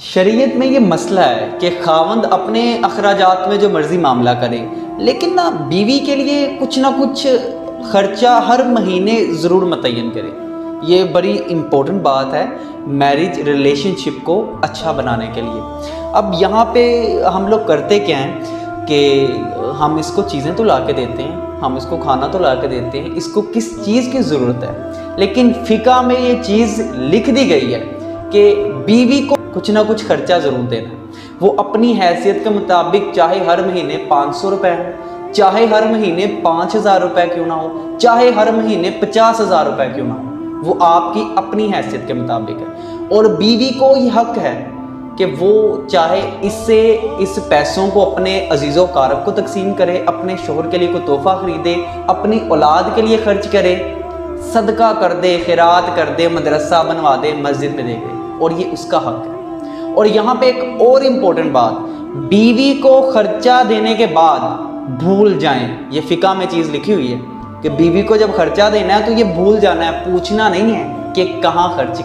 شریعت میں یہ مسئلہ ہے کہ خاوند اپنے اخراجات میں جو مرضی معاملہ کرے، لیکن نا بیوی کے لیے کچھ نہ کچھ خرچہ ہر مہینے ضرور متعین کرے۔ یہ بڑی امپورٹنٹ بات ہے میرج ریلیشن شپ کو اچھا بنانے کے لیے۔ اب یہاں پہ ہم لوگ کرتے کیا ہیں کہ ہم اس کو چیزیں تو لا کے دیتے ہیں، ہم اس کو کھانا تو لا کے دیتے ہیں، اس کو کس چیز کی ضرورت ہے، لیکن فقہ میں یہ چیز لکھ دی گئی ہے کہ بیوی کو کچھ نہ کچھ خرچہ ضرور دینا ہے۔ وہ اپنی حیثیت کے مطابق چاہے ہر مہینے 500 روپے ہو، چاہے ہر مہینے 5000 روپے کیوں نہ ہو، چاہے ہر مہینے 50,000 روپے کیوں نہ ہو، وہ آپ کی اپنی حیثیت کے مطابق ہے۔ اور بیوی کو یہ حق ہے کہ وہ چاہے اس پیسوں کو اپنے عزیز و اقارب کو تقسیم کرے، اپنے شوہر کے لیے کوئی تحفہ خریدے، اپنی اولاد کے لیے خرچ کرے، صدقہ کر دے، خیرات کر دے، مدرسہ بنوا دے، مسجد میں دے دے، اور یہ اس کا حق ہے۔ اور یہاں پہ ایک اور امپورٹنٹ بات، بیوی کو خرچہ دینے کے بعد بھول جائیں، یہ فقہ میں چیز لکھی ہوئی ہے کہ بیوی کو جب خرچہ دینا ہے تو یہ بھول جانا ہے، پوچھنا نہیں ہے کہ کہاں خرچ